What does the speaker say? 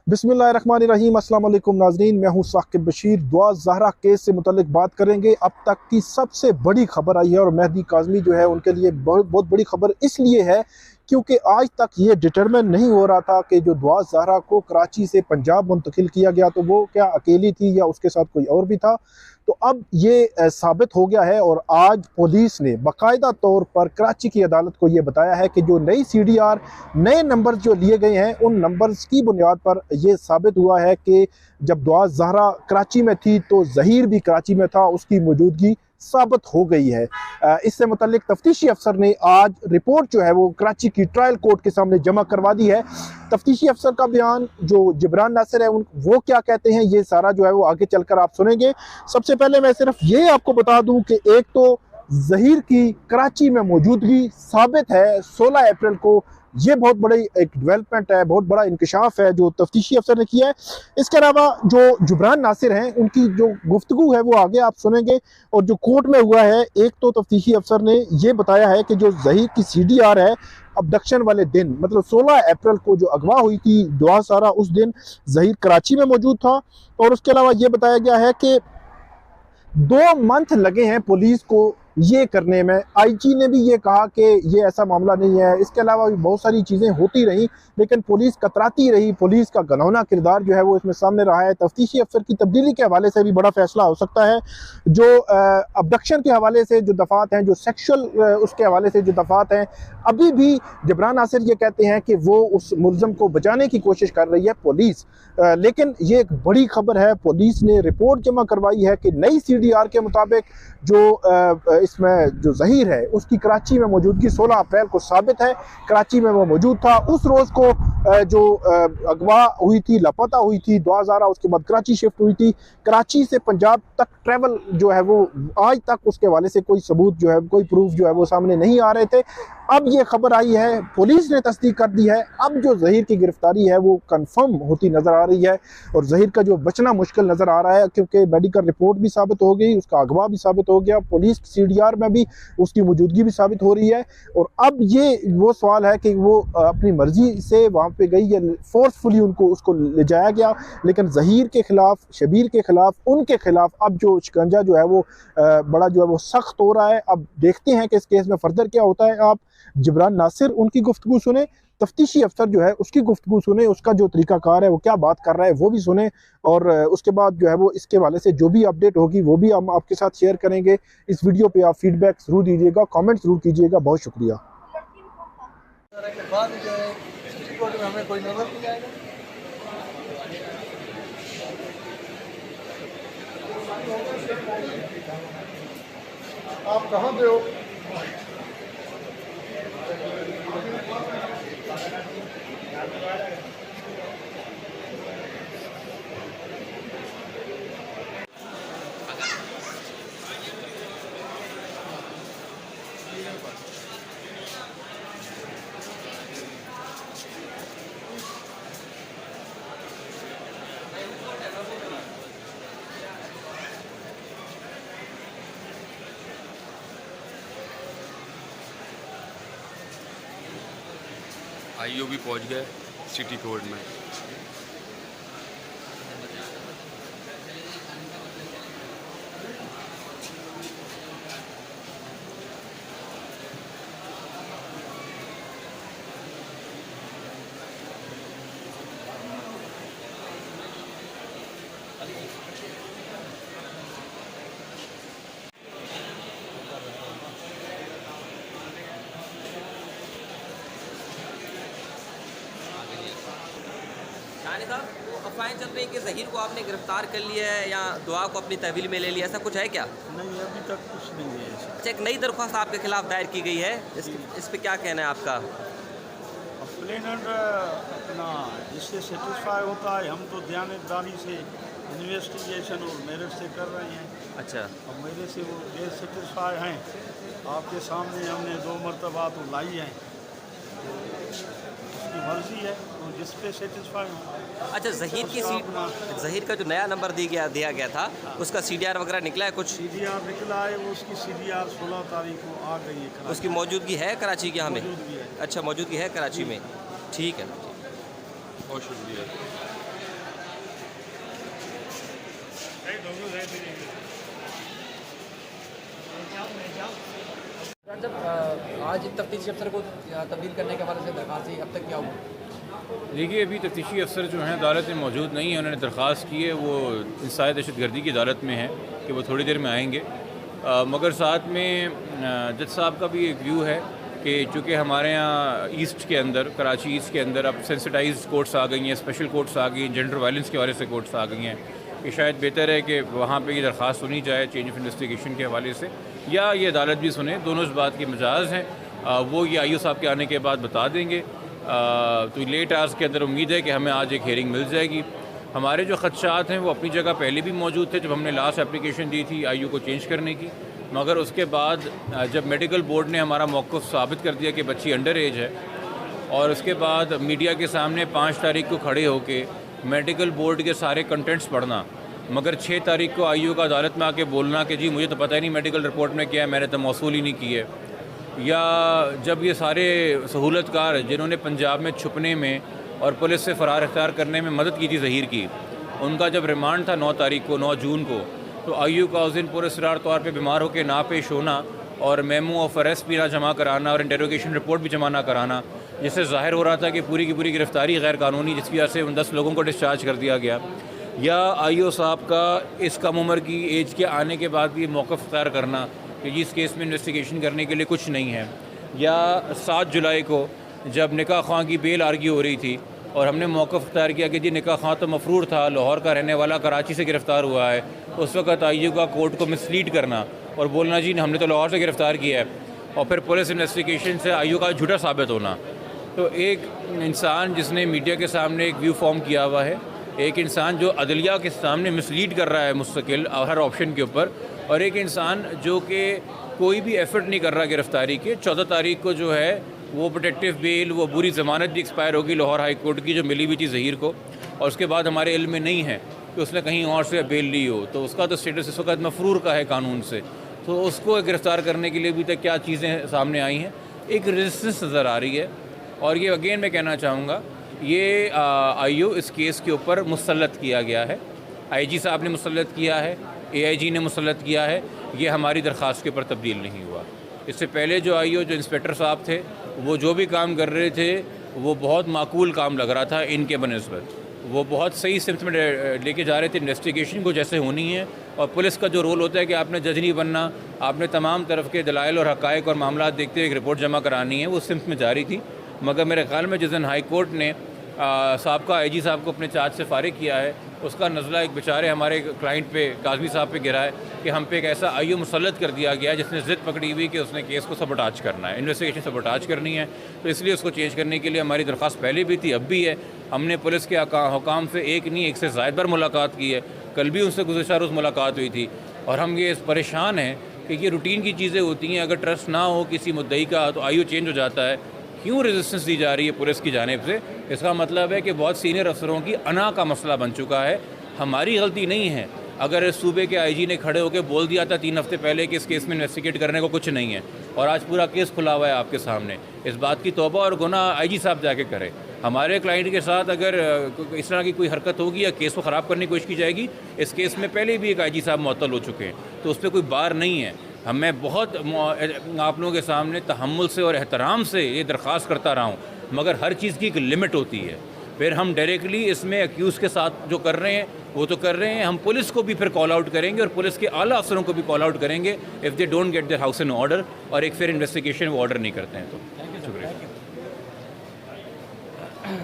बिस्मिल्लाहिर्रहमानिर्रहीम। अस्सलाम वालेकुम नाज़रीन, मैं हूं साकिब बशीर। दुआ ज़हरा केस से मुतल्लिक बात करेंगे। अब तक की सबसे बड़ी खबर आई है और मेहदी काज़मी जो है उनके लिए बहुत बड़ी खबर इसलिए है क्योंकि आज तक ये डिटरमिन नहीं हो रहा था कि जो दुआ ज़हरा को कराची से पंजाब मुंतकिल किया गया तो वो क्या अकेली थी या उसके साथ कोई और भी था। तो अब ये साबित हो गया है और आज पुलिस ने बाकायदा तौर पर कराची की अदालत को ये बताया है कि जो नई CDR नए नंबर जो लिए गए हैं उन नंबर्स की बुनियाद पर यह साबित हुआ है कि जब दुआ ज़हरा कराची में थी तो ज़हीर भी कराची में था, उसकी मौजूदगी साबित हो गई है। इससे मुतल्लिक तफ्तीशी अफसर ने आज रिपोर्ट जो है वो कराची की ट्रायल कोर्ट के सामने जमा करवा दी है। तफ्तीशी अफसर का बयान जो जिब्रान नासिर है वो क्या कहते हैं ये सारा जो है वो आगे चलकर आप सुनेंगे। सबसे पहले मैं सिर्फ ये आपको बता दूं कि एक तो ज़हीर की कराची में मौजूदगी साबित है 16 अप्रैल को। ये बहुत बड़ी एक डेवलपमेंट है, बहुत बड़ा इंकशाफ है जो तफ्तीशी अफसर ने किया है। इसके अलावा जो जिब्रान नासिर हैं उनकी जो गुफ्तगू है वो आगे आप सुनेंगे। और जो कोर्ट में हुआ है, एक तो तफ्तीशी अफसर ने ये बताया है कि जो ज़हीर की CDR है अबडक्शन वाले दिन मतलब 16 अप्रैल को जो अगवा हुई थी दुआ ज़हरा, उस दिन ज़हीर कराची में मौजूद था। और उसके अलावा ये बताया गया है कि 2 मंथ लगे हैं पुलिस को ये करने में। IG ने भी ये कहा कि ये ऐसा मामला नहीं है। इसके अलावा भी बहुत सारी चीज़ें होती रहीं लेकिन पुलिस कतराती रही। पुलिस का घनौना किरदार जो है वो इसमें सामने रहा है। तफ्तीशी अफसर की तब्दीली के हवाले से भी बड़ा फैसला हो सकता है। जो अबडक्शन के हवाले से जो दफ़ात हैं, जो सेक्शुअल उसके हवाले से जो दफ़ात हैं, अभी भी जिब्रान नासिर ये कहते हैं कि वो उस मुल्ज़म को बचाने की कोशिश कर रही है पुलिस। लेकिन ये एक बड़ी खबर है, पुलिस ने रिपोर्ट जमा करवाई है कि नई CDR के मुताबिक जो इसमें जो ज़हीर है उसकी कराची में मौजूदगी 16 अप्रैल को साबित है। कराची में वो मौजूद था। उस रोज़ को जो अगवा हुई थी, लापता हुई थी दुआ ज़हरा, उसके बाद कराची शिफ्ट हुई थी। कराची से पंजाब तक ट्रैवल जो है वो आज तक उसके हवाले से कोई सबूत जो है, कोई प्रूफ जो है वो सामने नहीं आ रहे थे। अब ये खबर आई है, पुलिस ने तस्दीक कर दी है। अब जो ज़हीर की गिरफ्तारी है वो कंफर्म होती नज़र आ रही है और ज़हीर का जो बचना मुश्किल नज़र आ रहा है क्योंकि मेडिकल रिपोर्ट भी साबित हो गई, उसका अगवा भी साबित हो गया, पुलिस CDR में भी उसकी मौजूदगी भी साबित हो रही है। और अब ये वो सवाल है कि वो अपनी मर्जी से वहाँ पे गई या फोर्सफुली उसको ले जाया गया। लेकिन ज़हीर के खिलाफ, शबीर के खिलाफ, उनके खिलाफ अब जो शिकंजा जो है वो बड़ा जो है वो सख्त हो रहा है। अब देखते हैं कि इस केस में फर्दर क्या होता है। आप जिब्रान नासिर उनकी गुफ्तगू सुने, तफ्तीशी अफसर जो है उसकी गुफ्तगू सुने, उसका जो तरीकाकार है वो क्या बात कर रहा है वो भी सुने। और उसके बाद जो है वो इसके हवाले से जो भी अपडेट होगी वो भी हम आपके साथ शेयर करेंगे। इस वीडियो पे आप फीडबैक जरूर दीजिएगा, कमेंट जरूर कीजिएगा। बहुत शुक्रिया। आप कहाँ पे हो? IO भी पहुंच गए सिटी कोर्ट में। साहब, वो अफवाहें चल रही कि ज़हीर को आपने गिरफ्तार कर लिया है या दुआ को अपनी तहवील में ले लिया, ऐसा कुछ है क्या? नहीं, अभी तक कुछ नहीं है। अच्छा, एक नई दरख्वास्त आपके खिलाफ दायर की गई है, इस पे क्या कहना है आपका? प्लेनेंट अपना जिससे सेटिस्फाई होता है, हम तो ध्यानदारी से इन्वेस्टिगेशन और मेरिट से कर रहे हैं। अच्छा, अब मेरे से वो सेटिस्फाई हैं, आपके सामने हमने 2 मरतबा तो लाई हैं, तो उसकी मर्जी है तो जिस पे सेटिस्फाई हो। अच्छा, ज़हीर का जो नया नंबर दिया गया था उसका CDR वगैरह निकला है कुछ? CDR निकला है, वो उसकी CDR 16 तारीख को आ गई है। उसकी मौजूदगी है कराची के हमें? मौजूदगी है। अच्छा, मौजूदगी है कराची में, ठीक है। बहुत शुक्रिया। जब आज तफ्तीशी अफसर को तब्दील करने के हवाले से दरख्वास्त अब तक क्या हुआ? देखिए, अभी तफ्तीशी अफसर जो हैं अदालत में मौजूद नहीं है। उन्होंने दरख्वास्त की है, वो इंसाय दहशतगर्दी की अदालत में है कि वो थोड़ी देर में आएंगे। मगर साथ में जज साहब का भी एक व्यू है कि चूँकि हमारे यहाँ ईस्ट के अंदर, कराची ईस्ट के अंदर अब सेंसिटाइज कोर्ट्स आ गई हैं, स्पेशल कोर्ट्स आ गई हैं, जेंडर वायलेंस के हवाले से कोर्ट्स आ गई हैं, कि शायद बेहतर है कि वहाँ पे ये दरख्वास्त सुनी जाए चेंज ऑफ इन्वेस्टिगेशन के हवाले से, या ये अदालत भी सुने। दोनों इस बात के मजाज हैं। वो ये आईओ साहब के आने के बाद बता देंगे। तो लेट आवर्स के अंदर उम्मीद है कि हमें आज एक हेयरिंग मिल जाएगी। हमारे जो खदशात हैं वो अपनी जगह पहले भी मौजूद थे जब हमने लास्ट एप्लीकेशन दी थी आईओ को चेंज करने की, मगर उसके बाद जब मेडिकल बोर्ड ने हमारा मौक़िफ़ साबित कर दिया कि बच्ची अंडर एज है, और उसके बाद मीडिया के सामने 5 तारीख को खड़े होके मेडिकल बोर्ड के सारे कंटेंट्स पढ़ना, मगर 6 तारीख को आईओ का अदालत में आके बोलना कि जी मुझे तो पता ही नहीं मेडिकल रिपोर्ट में क्या है, मैंने तो मौसूल ही नहीं की है। या जब ये सारे सहूलतकार जिन्होंने पंजाब में छुपने में और पुलिस से फ़रार अख्तियार करने में मदद की थी ज़हीर की, उनका जब रिमांड था 9 तारीख को, 9 जून को, तो आईओ का उस दिन पुरस्कार तौर पे बीमार होकर ना पेश होना और मेमो ऑफ अरेस्ट भी ना जमा कराना और इंटेरोगेशन रिपोर्ट भी जमा ना कराना, जिससे ज़ाहिर हो रहा था कि पूरी की पूरी गिरफ्तारी गैर कानूनी, जिसकी वजह से उन 10 लोगों को डिस्चार्ज कर दिया गया। या आईओ साहब का इस कम उम्र की एज के आने के बाद भी मौक़िफ़ इख्तियार करना कि जी इस केस में इन्वेस्टिगेशन करने के लिए कुछ नहीं है। या 7 जुलाई को जब निकाह खां की बेल आर्ग्यू हो रही थी और हमने मौक़िफ़ इख्तियार किया कि जी निकाह खां तो मफरूर था, लाहौर का रहने वाला, कराची से गिरफ़्तार हुआ है, उस वक्त आईओ का कोर्ट को मिसलीड करना और बोलना जी हमने तो लाहौर से गिरफ़्तार किया है, और फिर पुलिस इन्वेस्टिगेशन से आईओ का झूठा साबित होना। तो एक इंसान जिसने मीडिया के सामने एक व्यू फॉर्म किया हुआ है, एक इंसान जो अदलिया के सामने मिसलीड कर रहा है मुस्तकिल हर ऑप्शन के ऊपर, और एक इंसान जो कि कोई भी एफर्ट नहीं कर रहा गिरफ़्तारी के। 14 तारीख को जो है वो प्रोटेक्टिव बेल, वो बुरी ज़मानत भी एक्सपायर होगी लाहौर हाई कोर्ट की जो मिली हुई थी ज़हीर को, और उसके बाद हमारे इल्म में नहीं है कि उसने कहीं और से बेल ली हो, तो उसका तो स्टेटस इस वक्त मफरूर का है कानून से। तो उसको गिरफ़्तार करने के लिए अभी तक क्या चीज़ें सामने आई हैं, एक रेजिस्टेंस नज़र आ रही है। और ये अगेन मैं कहना चाहूँगा, ये आईओ इस केस के ऊपर मुसल्लत किया गया है, आईजी साहब ने मुसल्लत किया है, एआईजी ने मुसल्लत किया है, ये हमारी दरख्वास्त के ऊपर तब्दील नहीं हुआ। इससे पहले जो आईओ, जो इंस्पेक्टर साहब थे, वो जो भी काम कर रहे थे वो बहुत माकूल काम लग रहा था इनके बनस्बत, वो बहुत सही सिमत में लेके जा रहे थे इन्वेस्टिगेशन को जैसे होनी है। और पुलिस का जो रोल होता है कि आपने जज नहीं बनना, आपने तमाम तरफ के दलाइल और हक़ाइक़ और मामला देखते हुए एक रिपोर्ट जमा करानी है, वो सिमत में जारी थी। मगर मेरे ख्याल में जिस दिन हाई कोर्ट ने साहब आईजी साहब को अपने चार्ज से फारिग किया है, उसका नज़ला एक बेचारे हमारे क्लाइंट पे, काज़मी साहब पे गिरा है कि हम पे एक ऐसा आईओ मुसल्लत कर दिया गया है जिसने ज़िद पकड़ी हुई कि उसने केस को सबटाज करना है, इन्वेस्टिगेशन सबटाज करनी है। तो इसलिए उसको चेंज करने के लिए हमारी दरख्वास्त पहले भी थी, अब भी है। हमने पुलिस के हुकाम से एक नहीं, एक से ज़ायद बार मुलाकात की है, कल भी उनसे गुज़श्ता रोज़ मुलाकात हुई थी। और हम ये परेशान हैं कि ये रूटीन की चीज़ें होती हैं, अगर ट्रस्ट ना हो किसी मुद्दई का तो आईओ चेंज हो जाता है। क्यों रेजिस्टेंस दी जा रही है पुलिस की जानिब से? इसका मतलब है कि बहुत सीनियर अफसरों की अना का मसला बन चुका है। हमारी गलती नहीं है। अगर सूबे के आईजी ने खड़े होकर बोल दिया था 3 हफ्ते पहले कि इस केस में इन्वेस्टिगेट करने को कुछ नहीं है, और आज पूरा केस खुला हुआ है आपके सामने, इस बात की तौबा और गुनाह आईजी साहब जाके करें। हमारे क्लाइंट के साथ अगर इस तरह की कोई हरकत होगी या केस को ख़राब करने की कोशिश की जाएगी, इस केस में पहले भी एक आईजी साहब मुअत्तल हो चुके हैं, तो उस पर कोई बार नहीं है। मैं बहुत आप लोगों के सामने तहम्मुल से और एहतराम से ये दरख्वास्त करता रहा हूँ, मगर हर चीज़ की एक लिमिट होती है। फिर हम डायरेक्टली इसमें एक्यूज़ के साथ जो कर रहे हैं वो तो कर रहे हैं, हम पुलिस को भी फिर कॉल आउट करेंगे और पुलिस के आला अफसरों को भी कॉल आउट करेंगे if they don't get their house in order, और एक फिर इन्वेस्टिगेशन वो ऑर्डर नहीं करते हैं। तो थैंक यू।